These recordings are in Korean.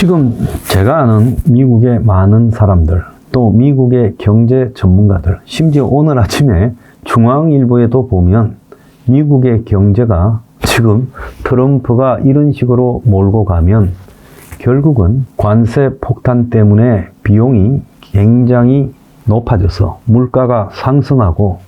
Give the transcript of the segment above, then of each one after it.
지금 제가 아는 미국의 많은 사람들, 또 미국의 경제 전문가들, 심지어 오늘 아침에 중앙일보에도 보면 미국의 경제가 지금 트럼프가 이런 식으로 몰고 가면 결국은 관세 폭탄 때문에 비용이 굉장히 높아져서 물가가 상승하고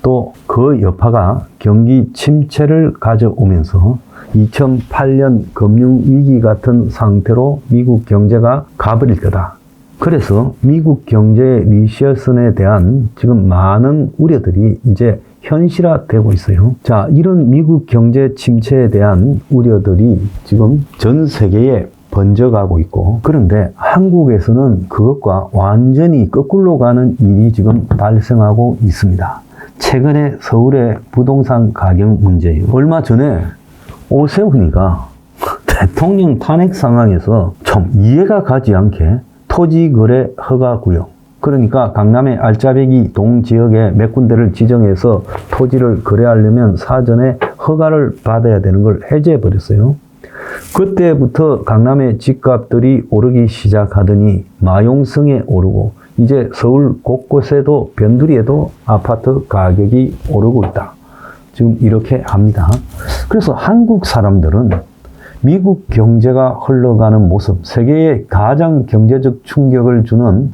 또 그 여파가 경기 침체를 가져오면서 2008년 금융위기 같은 상태로 미국 경제가 가버릴 거다. 그래서 미국 경제의 리세션에 대한 지금 많은 우려들이 이제 현실화되고 있어요. 자, 이런 미국 경제 침체에 대한 우려들이 지금 전 세계에 번져가고 있고, 그런데 한국에서는 그것과 완전히 거꾸로 가는 일이 지금 발생하고 있습니다. 최근에 서울의 부동산 가격 문제예요. 얼마 전에 오세훈이가 대통령 탄핵 상황에서 좀 이해가 가지 않게 토지거래 허가구역, 그러니까 강남의 알짜배기 동 지역에 몇 군데를 지정해서 토지를 거래하려면 사전에 허가를 받아야 되는 걸 해제해버렸어요. 그때부터 강남의 집값들이 오르기 시작하더니 마용성에 오르고 이제 서울 곳곳에도 변두리에도 아파트 가격이 오르고 있다. 지금 이렇게 합니다. 그래서 한국 사람들은 미국 경제가 흘러가는 모습, 세계에 가장 경제적 충격을 주는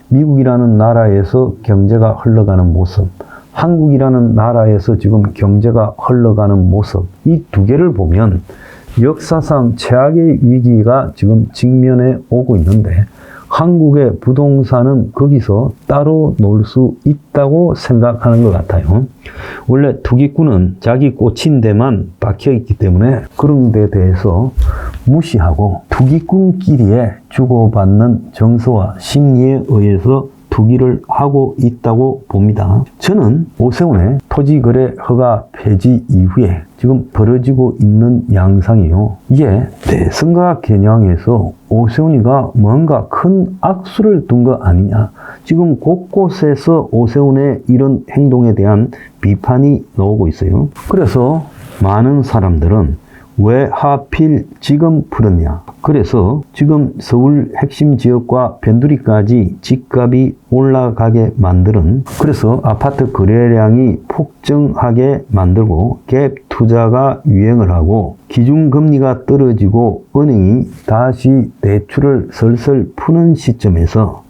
미국이라는 나라에서 경제가 흘러가는 모습, 한국이라는 나라에서 지금 경제가 흘러가는 모습, 이 두 개를 보면 역사상 최악의 위기가 지금 직면해 오고 있는데 한국의 부동산은 거기서 따로 놀 수 있다고 생각하는 것 같아요. 원래 투기꾼은 자기 꽂힌 데만 박혀있기 때문에 그런 데 대해서 무시하고 투기꾼끼리의 주고받는 정서와 심리에 의해서 투기를 하고 있다고 봅니다. 저는 오세훈의 토지거래 허가 폐지 이후에 지금 벌어지고 있는 양상이요. 이게 대선과 겨냥해서 오세훈이가 뭔가 큰 악수를 둔 거 아니냐. 지금 곳곳에서 오세훈의 이런 행동에 대한 비판이 나오고 있어요. 그래서 많은 사람들은 왜 하필 지금 풀었냐. 그래서 지금 서울 핵심 지역과 변두리까지 집값이 올라가게 만드는, 그래서 아파트 거래량이 폭증하게 만들고 갭 투자가 유행을 하고 기준금리가 떨어지고 은행이 다시 대출을 슬슬 푸는 시점에서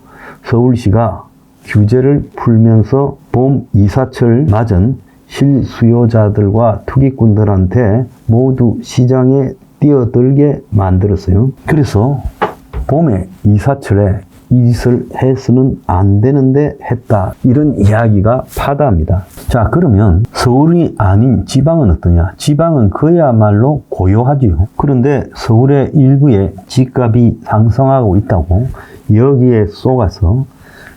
서울시가 규제를 풀면서 봄 이사철 맞은 실수요자들과 투기꾼들한테 모두 시장에 뛰어들게 만들었어요. 그래서 봄에 이사철에 이 짓을 해서는 안 되는데 했다. 이런 이야기가 파다합니다. 자, 그러면 서울이 아닌 지방은 어떠냐? 지방은 그야말로 고요하지요. 그런데 서울의 일부에 집값이 상승하고 있다고 여기에 쏘가서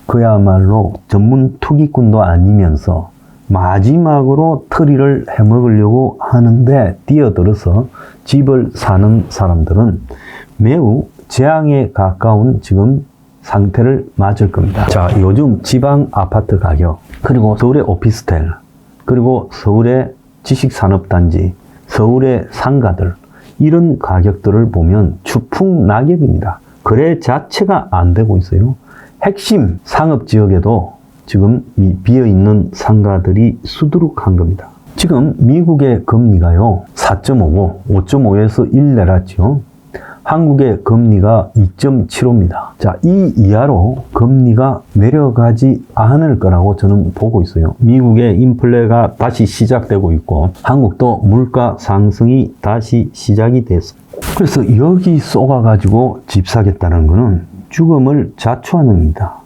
그야말로 전문 투기꾼도 아니면서 마지막으로 터리를 해먹으려고 하는데 뛰어들어서 집을 사는 사람들은 매우 재앙에 가까운 지금 상태를 맞을 겁니다. 자, 요즘 지방 아파트 가격, 그리고 서울의 오피스텔, 그리고 서울의 지식산업단지, 서울의 상가들, 이런 가격들을 보면 추풍낙엽입니다. 거래 자체가 안 되고 있어요. 핵심 상업지역에도 지금 이 비어있는 상가들이 수두룩한 겁니다. 지금 미국의 금리가요 4.5고 5.5에서 1 내렸죠. 한국의 금리가 2.75입니다. 자, 이 이하로 금리가 내려가지 않을 거라고 저는 보고 있어요. 미국의 인플레가 다시 시작되고 있고 한국도 물가 상승이 다시 시작이 됐습니다. 그래서 여기 쏘가가지고 집 사겠다는 거는 죽음을 자초하는 겁니다.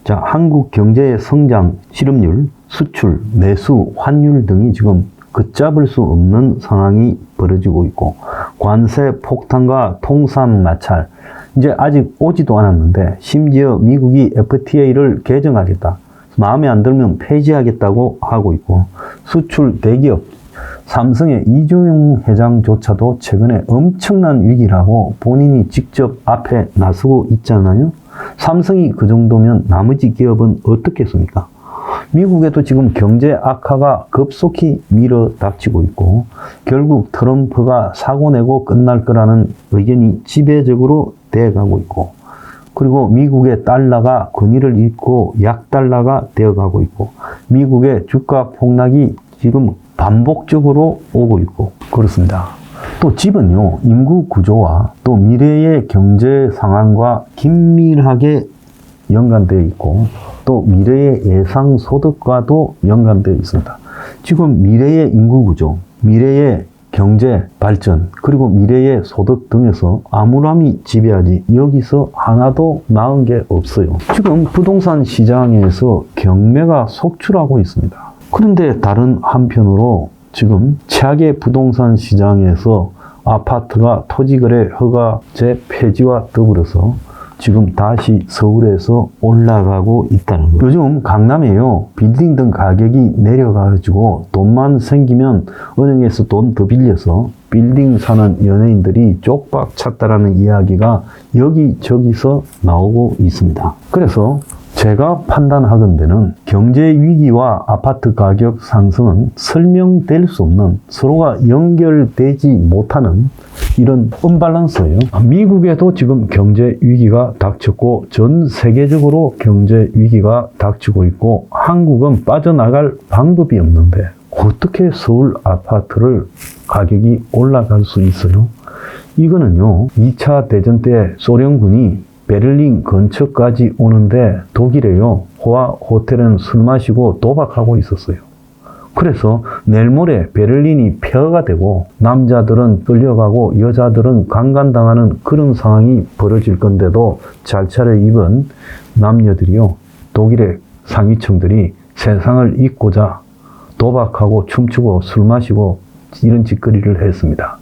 자, 한국 경제의 성장, 실업률, 수출, 내수, 환율 등이 지금 걷잡을 수 없는 상황이 벌어지고 있고 관세 폭탄과 통상 마찰, 이제 아직 오지도 않았는데 심지어 미국이 FTA를 개정하겠다, 마음에 안 들면 폐지하겠다고 하고 있고 수출 대기업, 삼성의 이종용 회장조차도 최근에 엄청난 위기라고 본인이 직접 앞에 나서고 있잖아요. 삼성이 그 정도면 나머지 기업은 어떻겠습니까? 미국에도 지금 경제 악화가 급속히 밀어닥치고 있고 결국 트럼프가 사고 내고 끝날 거라는 의견이 지배적으로 되어가고 있고, 그리고 미국의 달러가 권위를 잃고 약달러가 되어가고 있고, 미국의 주가 폭락이 지금 반복적으로 오고 있고 그렇습니다. 또 집은요, 인구 구조와 또 미래의 경제 상황과 긴밀하게 연관되어 있고, 또 미래의 예상 소득과도 연관되어 있습니다. 지금 미래의 인구 구조, 미래의 경제 발전, 그리고 미래의 소득 등에서 암울함이 지배하지 여기서 하나도 나은 게 없어요. 지금 부동산 시장에서 경매가 속출하고 있습니다. 그런데 다른 한편으로 지금 최악의 부동산 시장에서 아파트가 토지거래 허가제 폐지와 더불어서 지금 다시 서울에서 올라가고 있다는 거예요. 요즘 강남에요, 빌딩 등 가격이 내려가지고 돈만 생기면 은행에서 돈 더 빌려서 빌딩 사는 연예인들이 쪽박 찼다라는 이야기가 여기저기서 나오고 있습니다. 그래서 제가 판단하건대는 경제 위기와 아파트 가격 상승은 설명될 수 없는, 서로가 연결되지 못하는 이런 언밸런스예요. 미국에도 지금 경제 위기가 닥쳤고 전 세계적으로 경제 위기가 닥치고 있고, 한국은 빠져나갈 방법이 없는데 어떻게 서울 아파트를 가격이 올라갈 수 있어요? 이거는요, 2차 대전 때 소련군이 베를린 근처까지 오는데 독일에요, 호화 호텔은 술 마시고 도박하고 있었어요. 그래서 내일 모레 베를린이 폐허가 되고 남자들은 끌려가고 여자들은 강간당하는 그런 상황이 벌어질 건데도 잘 차려입은 남녀들이요, 독일의 상위층들이 세상을 잊고자 도박하고 춤추고 술 마시고 이런 짓거리를 했습니다.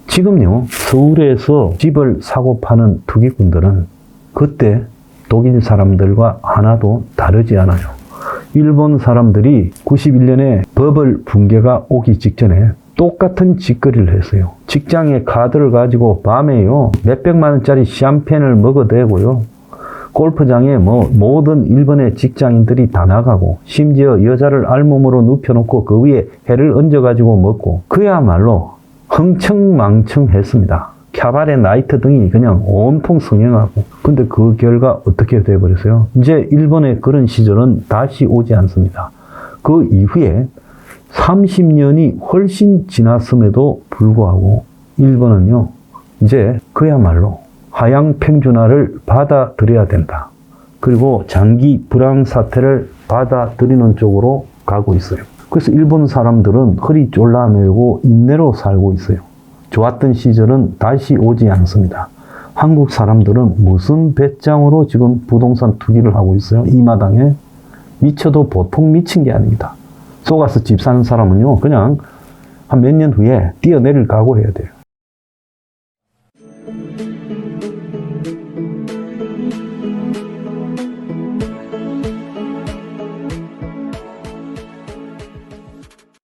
지금요, 서울에서 집을 사고 파는 투기꾼들은 그때 독일 사람들과 하나도 다르지 않아요. 일본 사람들이 91년에 버블 붕괴가 오기 직전에 똑같은 짓거리를 했어요. 직장에 카드를 가지고 밤에요, 몇백만 원짜리 샴페인을 먹어대고요, 골프장에 모든 일본의 직장인들이 다 나가고, 심지어 여자를 알몸으로 눕혀놓고 그 위에 해를 얹어가지고 먹고, 그야말로 흥청망청했습니다. 캬바레 나이트 등이 그냥 온통 성행하고. 근데 그 결과 어떻게 돼버렸어요? 이제 일본의 그런 시절은 다시 오지 않습니다. 그 이후에 30년이 훨씬 지났음에도 불구하고 일본은요, 이제 그야말로 하향 평준화를 받아들여야 된다. 그리고 장기 불황 사태를 받아들이는 쪽으로 가고 있어요. 그래서 일본 사람들은 허리 졸라매고 인내로 살고 있어요. 좋았던 시절은 다시 오지 않습니다. 한국 사람들은 무슨 배짱으로 지금 부동산 투기를 하고 있어요? 이 마당에 미쳐도 보통 미친 게 아닙니다. 속아서 집 사는 사람은요, 그냥 한 몇 년 후에 뛰어내릴 각오해야 돼요.